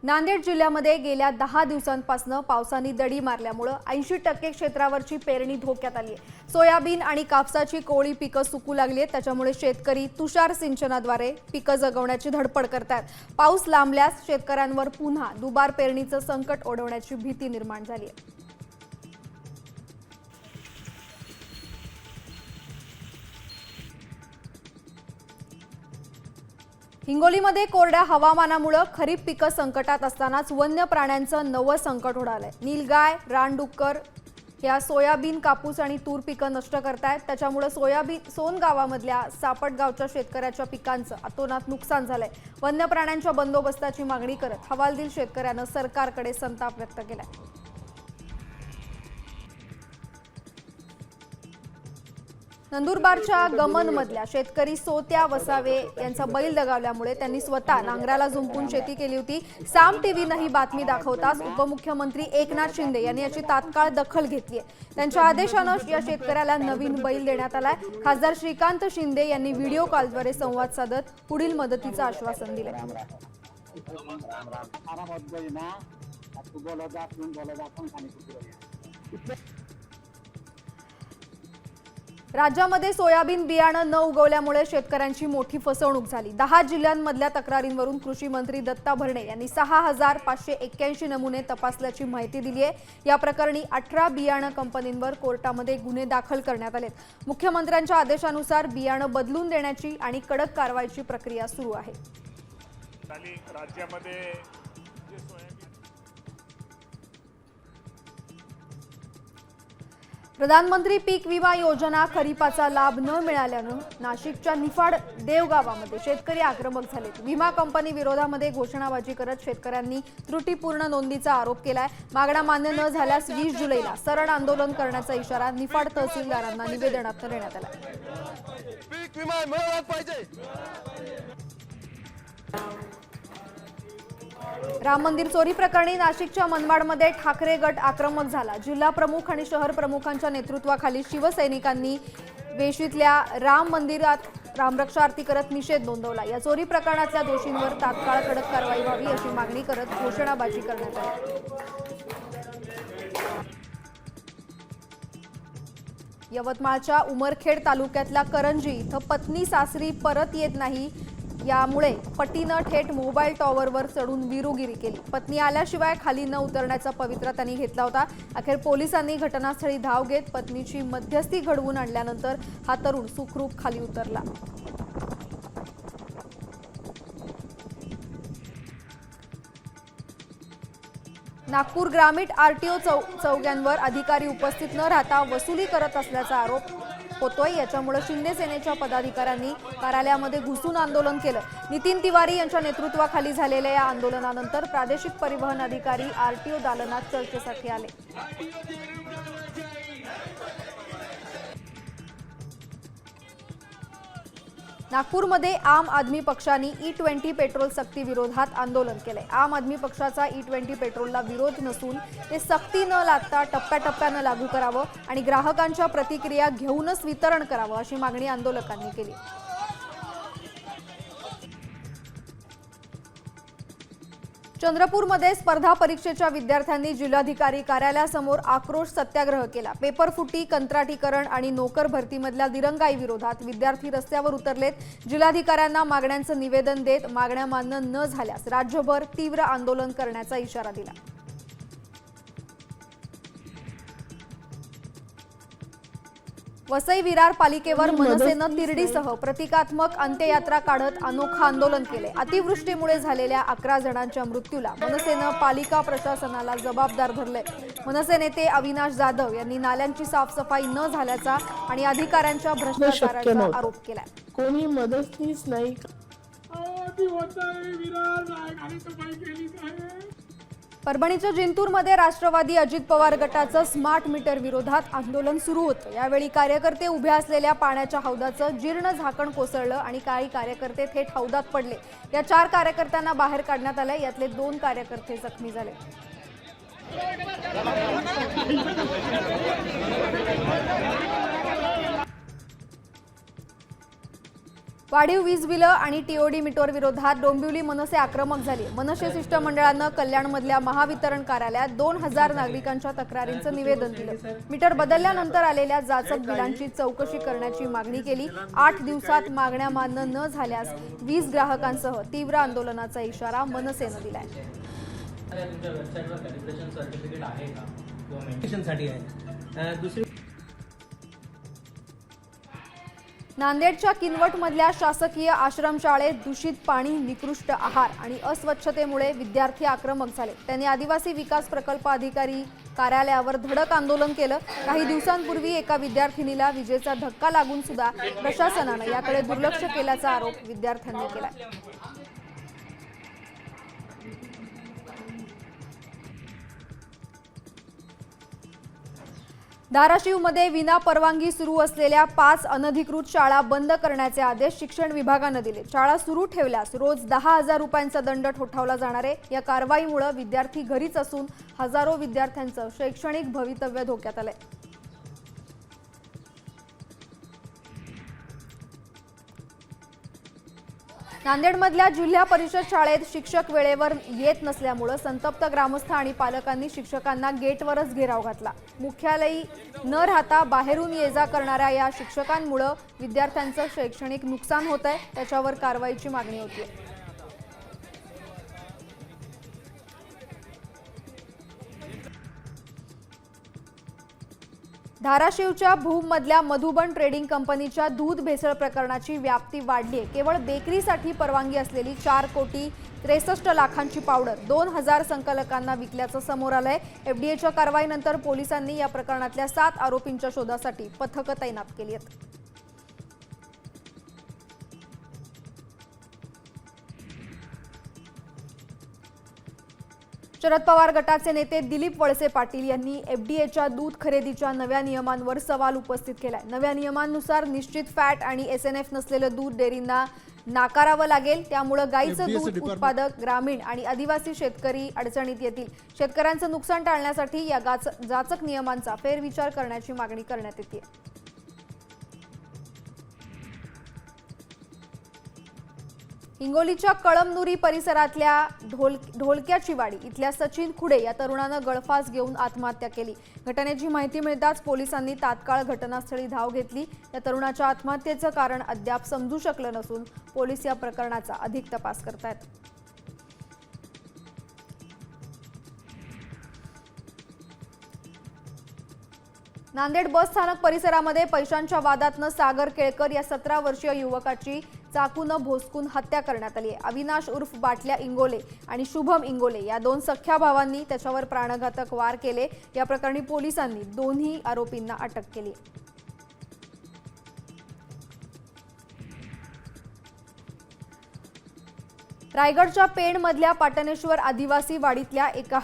नांदेड जिल्ह्यामध्ये गेल्या 10 दिवसांपासून पावसाने दडी मारल्यामुळे 80% क्षेत्रावरची पेरणी धोक्यात आली आहे। सोयाबीन आणि कापसाची कोळी पिकं सुकू लागली आहेत। त्याच्यामुळे शेतकरी तुषार सिंचनाद्वारे पिकं जगवण्याची धडपड करतात। पाऊस लांबल्यास शेतकऱ्यांवर पुन्हा दुबार पेरणीचं संकट ओढवण्याची भीती निर्माण झाली आहे। हिंगोलीमध्ये कोरड्या हवामानामुळे खरीप पिकं संकटात असतानाच वन्य प्राण्यांचं नवं संकट ओढावलंय। नीलगाय, रानडुक्कर या सोयाबीन, कापूस आणि तूर पिकं नष्ट करतायत। त्याच्यामुळे सोन गावामधल्या सापट गावच्या शेतकऱ्याच्या पिकांचं अतोनात नुकसान झालंय। वन्य प्राण्यांच्या बंदोबस्ताची मागणी करत हवालदिल शेतकऱ्यानं सरकारकडे संताप व्यक्त केलाय। नंदुरबारच्या गमनमधल्या शेतकरी सोत्या वसावे यांचा बैल दगावल्यामुळे त्यांनी स्वतः नांगराला झुंपून शेती केली होती। साम टीव्हीनं ही बातमी दाखवताच उपमुख्यमंत्री एकनाथ शिंदे यांनी याची तात्काळ दखल घेतली आहे। त्यांच्या आदेशानं या शेतकऱ्याला नवीन बैल देण्यात आलाय। खासदार श्रीकांत शिंदे यांनी व्हिडिओ कॉलद्वारे संवाद साधत पुढील मदतीचं आश्वासन दिलं। राज्यामध्ये सोयाबीन बियाणं न उगवल्यामुळे शेतकऱ्यांची मोठी फसवणूक झाली। 10 जिल्ह्यांमधल्या तक्रारींवरून कृषी मंत्री दत्ता भरणे यांनी 6581 नमुने तपासल्याची माहिती दिली आहे। या प्रकरणी 18 बियाणं कंपनींवर कोर्टामध्ये गुन्हे दाखल करण्यात आलेत। मुख्यमंत्र्यांच्या आदेशानुसार बियाणं बदलून देण्याची आणि कडक कारवाईची प्रक्रिया सुरू आहे। राज्यामध्ये प्रधानमंत्री पीक विमा योजना खरीपाचा लाभ न मिळाल्यानं नाशिकच्या निफाड देव गावामध्ये शेतकरी आक्रमक झाले। विमा कंपनी विरोधामध्ये घोषणाबाजी करत शेतकऱ्यांनी त्रुटीपूर्ण नोंदीचा आरोप केलाय। मागण्या मान्य न झाल्यास 20 जुलैला सरळ आंदोलन करण्याचा इशारा निफाड तहसीलदारांना निवेदनात देण्यात आला। पीक विमा मिळाला पाहिजे। राम मंदिर चोरी प्रकरणी नाशिकच्या मनमाडमध्ये ठाकरे गट आक्रमक झाला। जिल्हा प्रमुख आणि शहर प्रमुखांच्या नेतृत्वाखाली शिवसैनिकांनी वेशीतल्या राम मंदिरात रामरक्षा आरती करत निषेध नोंदवला। या चोरी प्रकरणातल्या दोषींवर तात्काळ कडक कारवाई व्हावी अशी मागणी करत घोषणाबाजी करण्यात आली। यवतमाळच्या उमरखेड तालुक्यातल्या करंजी इथं पत्नी सासरी परत येत नाही, यामुळे पतीनं थेट मोबाईल टॉवरवर चढून वीरुगिरी केली। पत्नी आल्याशिवाय खाली न उतरण्याचा पवित्रा त्यांनी घेतला होता। अखेर पोलिसांनी घटनास्थळी धाव घेत पत्नीची मध्यस्थी घडवून आणल्यानंतर हा तरुण सुखरूप खाली उतरला। नागपूर ग्रामीण आरटीओ चौक्यांवर अधिकारी उपस्थित न राहता वसुली करत असल्याचा आरोप होतोय। याच्यामुळे शिंदे सेनेच्या पदाधिकाऱ्यांनी कार्यालयामध्ये घुसून आंदोलन केलं। नितीन तिवारी यांच्या नेतृत्वाखाली झालेल्या या आंदोलनानंतर प्रादेशिक परिवहन अधिकारी आरटीओ दालनात चर्चेसाठी आले। नागपूरमध्ये आम आदमी पक्षाने E20 पेट्रोल सक्ती विरोधात आंदोलन केले। आम आदमी पक्षाचा E20 पेट्रोलला विरोध नसून ते सक्ती न लादता टप्प्याटप्प्याने लागू करावं आणि ग्राहकांच्या प्रतिक्रिया घेऊनच वितरण करावं अशी मागणी आंदोलकांनी केली। चंद्रपूरमध्ये स्पर्धा परीक्षेच्या विद्यार्थ्यांनी जिल्हाधिकारी कार्यालयासमोर आक्रोश सत्याग्रह केला। पेपरफुटी, कंत्राटीकरण आणि नोकर भरतीमधल्या दिरंगाई विरोधात विद्यार्थी रस्त्यावर उतरलेत। जिल्हाधिकाऱ्यांना मागण्यांचं निवेदन देत मागण्या मान्य न झाल्यास राज्यभर तीव्र आंदोलन करण्याचा इशारा दिला। वसई विरार पालिकेवर मनसेनं तिरडीसह प्रतिकात्मक अंत्ययात्रा काढत अनोखं आंदोलन केले। अतिवृष्टीमुळे झालेल्या 11 जणांच्या मृत्यूला मनसेनं पालिका प्रशासनाला जबाबदार धरले। मनसे नेते अविनाश जाधव यांनी नाल्यांची साफसफाई न झाल्याचा आणि अधिकाऱ्यांच्या भ्रष्टाचाराचा आरोप केला। कोणी मदतनीस नाही। परभणीच्या जिंतूरमध्ये राष्ट्रवादी अजित पवार गटाचं स्मार्ट मीटर विरोधात आंदोलन सुरू होतं। यावेळी कार्यकर्ते उभ्या असलेल्या पाण्याच्या हौदाचं जीर्ण झाकण कोसळलं आणि काही कार्यकर्ते थेट हौदात पडले। या 4 कार्यकर्त्यांना बाहेर काढण्यात आले। यातले 2 कार्यकर्ते जखमी झाले। वाढीव वीज बिलं आणि टीओडी मीटर विरोधात डोंबिवली मनसे आक्रमक झाली. मनसे शिष्टमंडळानं कल्याणमधल्या महावितरण कार्यालयात 2000 नागरिकांच्या तक्रारींचं निवेदन दिलं. मीटर बदलल्यानंतर आलेल्या जाचक बिलांची चौकशी करण्याची मागणी केली. 8 दिवसात मागण्या मान्य न झाल्यास वीज ग्राहकांसह तीव्र आंदोलनाचा इशारा मनसेनं दिलाय. तुमच्या वेबसाईटवर कॅलिब्रेशन सर्टिफिकेट आहे का? मेंटेनन्ससाठी आहे. दुसरी नांदेडच्या किनवटमधल्या शासकीय आश्रमशाळेत दूषित पाणी, निकृष्ट आहार आणि अस्वच्छतेमुळे विद्यार्थी आक्रमक झाले. त्यांनी आदिवासी विकास प्रकल्प अधिकारी कार्यालयावर धडक आंदोलन केलं. काही दिवसांपूर्वी एका विद्यार्थिनीला विजेचा धक्का लागून सुद्धा प्रशासनानं याकडे दुर्लक्ष केल्याचा आरोप विद्यार्थ्यांनी केलाय. धाराशिवमध्ये विना परवानगी सुरू असलेल्या 5 अनधिकृत शाळा बंद करण्याचे आदेश शिक्षण विभागानं दिले. शाळा सुरू ठेवल्यास रोज 10,000 रुपयांचा दंड ठोठावला जाणार आहे. या कारवाईमुळे विद्यार्थी घरीच असून हजारो विद्यार्थ्यांचं शैक्षणिक भवितव्य धोक्यात आलंय. नांदेडमधल्या जिल्हा परिषद शाळेत शिक्षक वेळेवर येत नसल्यामुळे संतप्त ग्रामस्थ आणि पालकांनी शिक्षकांना गेटवरच घेराव घातला. मुख्यालयी न राहता बाहेरून ये-जा करणाऱ्या या शिक्षकांमुळे विद्यार्थ्यांचं शैक्षणिक नुकसान होत आहे. त्याच्यावर कारवाईची मागणी होती. धाराशिवच्या भूममधल्या मधुबन ट्रेडिंग कंपनीच्या दूध भेसळ प्रकरणाची व्याप्ती वाढली आहे. केवळ बेकरीसाठी परवानगी असलेली 4,63,00,000 पावडर 2,000 संकलकांना विकल्याचं समोर आलंय. एफडीएच्या कारवाईनंतर पोलिसांनी या प्रकरणातल्या 7 आरोपींच्या शोधासाठी पथकं तैनात केली आहेत. शरद पवार गटाचे नेते दिलीप वळसे पाटील यांनी एफडीएच्या दूध खरेदीच्या नव्या नियमांवर सवाल उपस्थित केलाय. नव्या नियमांनुसार निश्चित फॅट आणि एसएनएफ नसलेलं दूध डेअरींना नाकारावं लागेल. त्यामुळे गाईचं दूध उत्पादक, ग्रामीण आणि आदिवासी शेतकरी अडचणीत येतील. शेतकऱ्यांचं नुकसान टाळण्यासाठी या जाचक नियमांचा फेरविचार करण्याची मागणी करण्यात येते. हिंगोलीच्या कळमनुरी परिसरातल्या ढोलक्याची वाडी इथल्या सचिन खुडे या तरुणानं गळफास घेऊन आत्महत्या केली. घटनेची माहिती मिळताच पोलिसांनी तात्काळ घटनास्थळी धाव घेतली. या तरुणाच्या आत्महत्येचं कारण अद्याप समजू शकलं नसून पोलीस या प्रकरणाचा अधिक तपास करतायत. नांदेड बस स्थानक परिसरामध्ये पैशांच्या वादातनं सागर केळकर या 17 वर्षीय युवकाची चाकूनं भोसकून हत्या करण्यात आली आहे. अविनाश उर्फ बाटल्या इंगोले आणि शुभम इंगोले या 2 सख्या भावांनी त्याच्यावर प्राणघातक वार केले. या प्रकरणी पोलिसांनी दोन्ही आरोपींना अटक केली. रायगडच्या पेणमधल्या पाटणेश्वर आदिवासी वाडीतल्या एका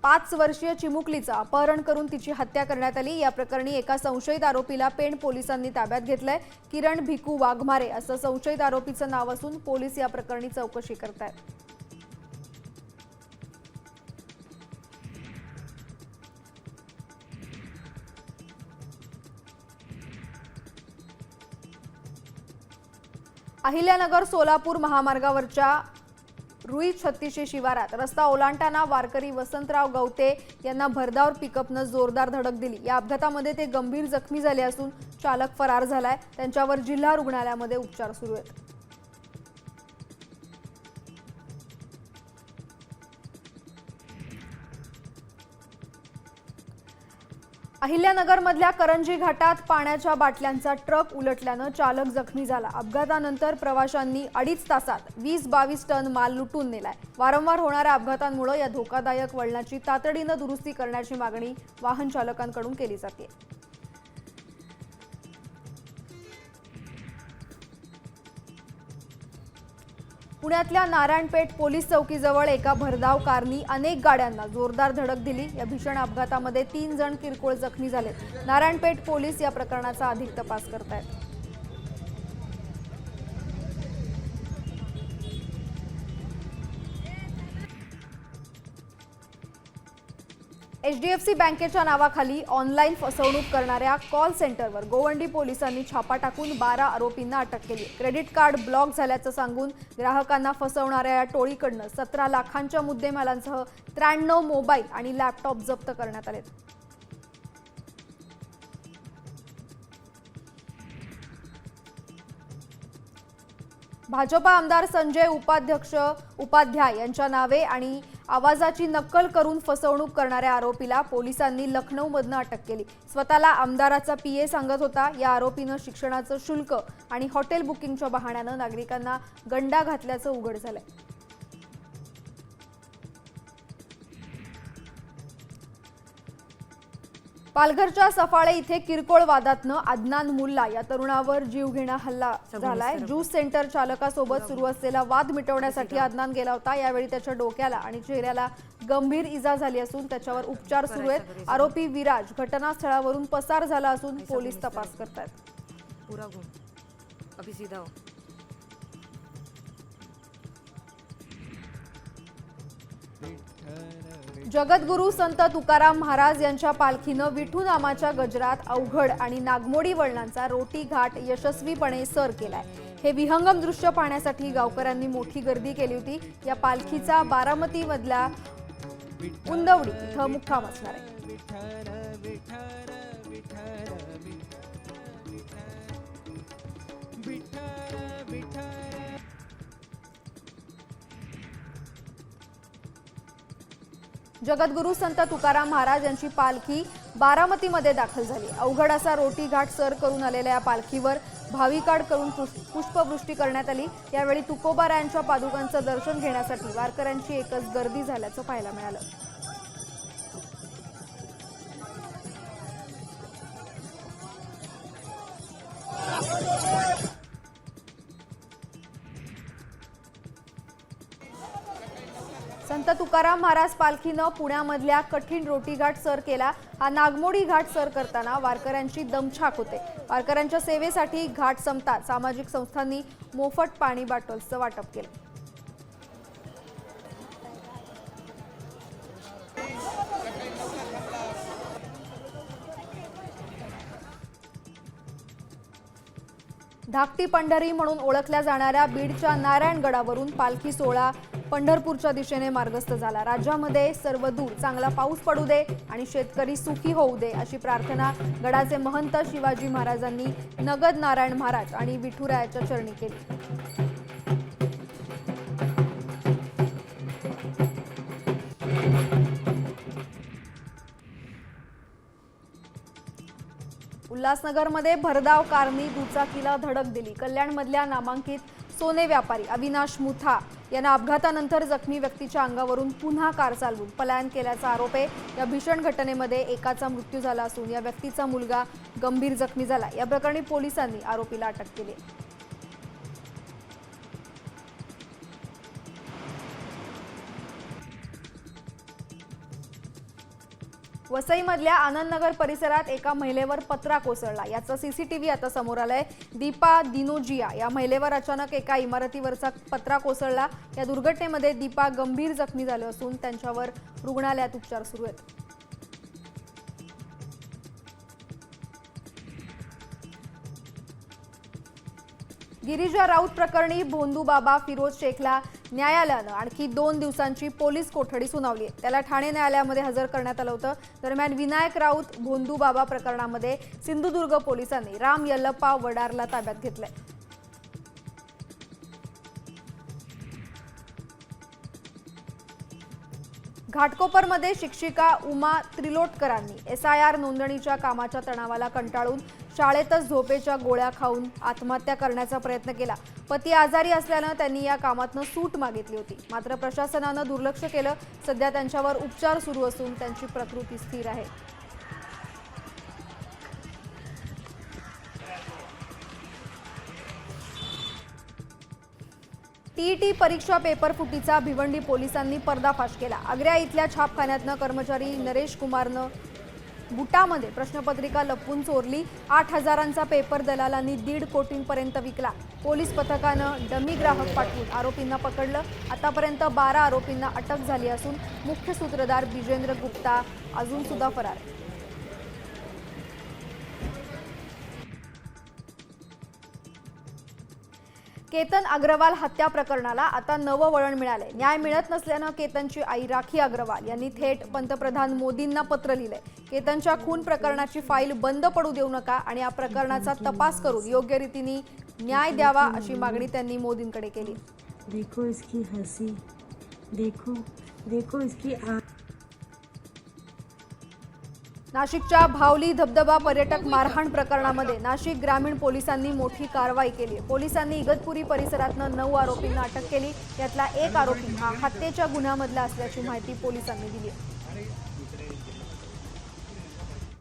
5 वर्षीय चिमुकलीचं अपहरण करून तिची हत्या करण्यात आली. या प्रकरणी एका संशयित आरोपीला पेण पोलिसांनी ताब्यात घेतलंय. किरण भिकू वाघमारे असं संशयित आरोपीचं नाव असून पोलीस या प्रकरणी चौकशी करतायत. अहिल्यानगर सोलापूर महामार्गावरच्या रुई छत्तीशी शिवारात रस्ता ओलांडताना वारकरी वसंतराव गवते यांना भरधाव पिकअपनं जोरदार धडक दिली. या अपघातामध्ये ते गंभीर जखमी झाले असून चालक फरार झालाय. त्यांच्यावर जिल्हा रुग्णालयामध्ये उपचार सुरू आहेत. अहिल्यानगरमधल्या करंजी घाटात पाण्याच्या बाटल्यांचा ट्रक उलटल्यानं चालक जखमी झाला. अपघातानंतर प्रवाशांनी 2.5 तासात 20-22 टन माल लुटून नेलाय. वारंवार होणाऱ्या अपघातांमुळे या धोकादायक वळणाची तातडीनं दुरुस्ती करण्याची मागणी वाहन चालकांकडून केली जाते. पुण्यातल्या नारायणपेठ पोलीस चौकीजवळ एका भरधाव कारनी अनेक गाड्यांना जोरदार धडक दिली. या भीषण अपघातामध्ये 3 जण किरकोळ जखमी झाले. नारायणपेठ पोलीस या प्रकरणाचा अधिक तपास करतायत. HDFC बँकेच्या नावाखाली ऑनलाईन फसवणूक करणाऱ्या कॉल सेंटरवर गोवंडी पोलिसांनी छापा टाकून 12 आरोपींना अटक केली। क्रेडिट कार्ड ब्लॉक झाल्याचं सांगून ग्राहकांना फसवणाऱ्या या टोळीकडून 17 लाखांच्या मुद्देमालांसह 93 मोबाईल आणि लॅपटॉप जप्त करण्यात आले। भाजपा आमदार संजय उपाध्याय यांच्या नावे आणि आवाजाची नक्कल करून फसवणूक करणाऱ्या आरोपीला पोलिसांनी लखनौमधून अटक केली। स्वतःला आमदाराचा PA सांगत होता। या आरोपीनं शिक्षणाचं शुल्क आणि हॉटेल बुकिंगच्या बहाण्यानं नागरिकांना गंडा घातल्याचं उघड झालंय। पालघरच्या सफाळे इथे किरकोळ वादातनं अदनान मुल्ला या तरुणावर जीवघेणा हल्ला झालाय। ज्यूस सेंटर चालकासोबत सुरू असलेला वाद मिटवण्यासाठी अदनान गेला होता। यावेळी त्याच्या डोक्याला आणि चेहऱ्याला गंभीर इजा झाली असून त्याच्यावर उपचार सुरू आहेत। आरोपी विराज घटनास्थळावरून पसार झाला असून पोलीस तपास करतायत। पूरा घूम अभी सीधा हो। जगद्गुरू संत तुकाराम महाराज यांच्या पालखीनं विठू नामाच्या गजरात अवघड आणि नागमोडी वळणांचा रोटी घाट यशस्वीपणे सर केलाय। हे विहंगम दृश्य पाहण्यासाठी गावकऱ्यांनी मोठी गर्दी केली होती। या पालखीचा बारामती मधल्या उंदवडी इथं मुक्काम असणार आहे। जगद्गुरू संत तुकाराम महाराज यांची पालखी बारामतीमध्ये दाखल झाली। अवघड असा रोटी घाट सर करून आलेल्या या पालखीवर भाविकांकडून पुष्पवृष्टी करण्यात आली। यावेळी तुकोबारायांच्या पादुकांचं दर्शन घेण्यासाठी वारकऱ्यांची एकच गर्दी झाल्याचं पाहायला मिळालं। संत तुकाराम महाराज पालखीनं पुण्यामधल्या कठीण रोटी घाट सर केला। हा नागमोडी घाट सर करताना वारकऱ्यांची दमछाक होते। वारकऱ्यांच्या सेवेसाठी घाट संपतात सामाजिक संस्थांनी मोफत पाणी बॉटल्सचं वाटप केलं। धाकटी पंढरी म्हणून ओळखल्या जाणाऱ्या बीडच्या नारायणगडावरून पालखी सोहळा पंढरपूरच्या दिशेने मार्गस्थ झाला। राज्यामध्ये सर्वदूर चांगला पाऊस पडू दे आणि शेतकरी सुखी होऊ दे अशी प्रार्थना गडाचे महंत शिवाजी महाराजांनी नगद नारायण महाराज आणि विठुरायाच्या चरणी केली। उल्हासनगरमध्ये भरधाव कारनी दुचाकीला धडक दिली। कल्याणमधल्या नामांकित सोने व्यापारी अविनाश मुथा यांना अपघातानंतर जखमी व्यक्तीच्या अंगावरून पुन्हा कार चालवून पलायन केल्याचा आरोप आहे। या भीषण घटनेमध्ये एकाचा मृत्यू झाला असून या व्यक्तीचा मुलगा गंभीर जखमी झाला। या प्रकरणी पोलिसांनी आरोपीला अटक केली आहे। वसईमधल्या आनंदनगर परिसरात एका महिलेवर पत्रा कोसळला। याचा CCTV आता समोर आलाय। दीपा दिनोजिया या महिलेवर अचानक एका इमारतीवरचा पत्रा कोसळला। या दुर्घटनेमध्ये दीपा गंभीर जखमी झाली असून त्यांच्यावर रुग्णालयात उपचार सुरू आहेत। गिरिजा राऊत प्रकरणी भोंदूबाबा फिरोज शेखला न्यायालयानं आणखी 2 दिवसांची पोलीस कोठडी सुनावली आहे। त्याला ठाणे न्यायालयामध्ये हजर करण्यात आलं होतं। दरम्यान विनायक राऊत भोंदूबाबा प्रकरणामध्ये सिंधुदुर्ग पोलिसांनी राम यल्लप्पा वडारला ताब्यात घेतलंय। घाटकोपरमध्ये शिक्षिका उमा त्रिलोटकरांनी SIR नोंदणीच्या कामाच्या तणावाला कंटाळून शाळेतच झोपेच्या गोळ्या खाऊन आत्महत्या करण्याचा प्रयत्न केला। पती आजारी असल्यानं त्यांनी या कामातनं सूट मागितली होती, मात्र प्रशासनानं दुर्लक्ष केलं। सध्या त्यांच्यावर उपचार सुरू असून त्यांची प्रकृती स्थिर आहे। TET परीक्षा पेपर फुटीचा भिवंडी पोलिसांनी पर्दाफाश केला। आग्र्या इथल्या छापखान्यातनं कर्मचारी नरेश कुमारनं बुटामध्ये प्रश्नपत्रिका लपवून चोरली. 8,000चा पेपर दलालांनी 1.5 कोटींपर्यंत विकला. पोलीस पथकानं डमी ग्राहक पाठवून आरोपींना पकडलं. आतापर्यंत 12 आरोपींना अटक झाली असून मुख्य सूत्रधार बिजेंद्र गुप्ता अजून सुद्धा फरार आहे. केतन अग्रवाल हत्या प्रकरणाला आता नवं वळण मिळालंय. न्याय मिळत नसल्यानं केतनची आई राखी अग्रवाल यांनी थेट पंतप्रधान मोदींना पत्र लिहिलंय. केतनच्या खून प्रकरणाची फाईल बंद पडू देऊ नका आणि या प्रकरणाचा तपास करून योग्य रीतीने न्याय द्यावा अशी मागणी त्यांनी मोदींकडे केली. देखो इसकी हंसी, देखो देखो इसकी नाशिकच्या भावली धबधबा पर्यटक मारहाण प्रकरणामध्ये नाशिक ग्रामीण पोलिसांनी मोठी कारवाई केली. पोलिसांनी इगतपुरी परिसरातनं 9 आरोपींना अटक केली. यातला एक आरोपी हा हत्येच्या गुन्ह्यामधला असल्याची माहिती पोलिसांनी दिली आहे.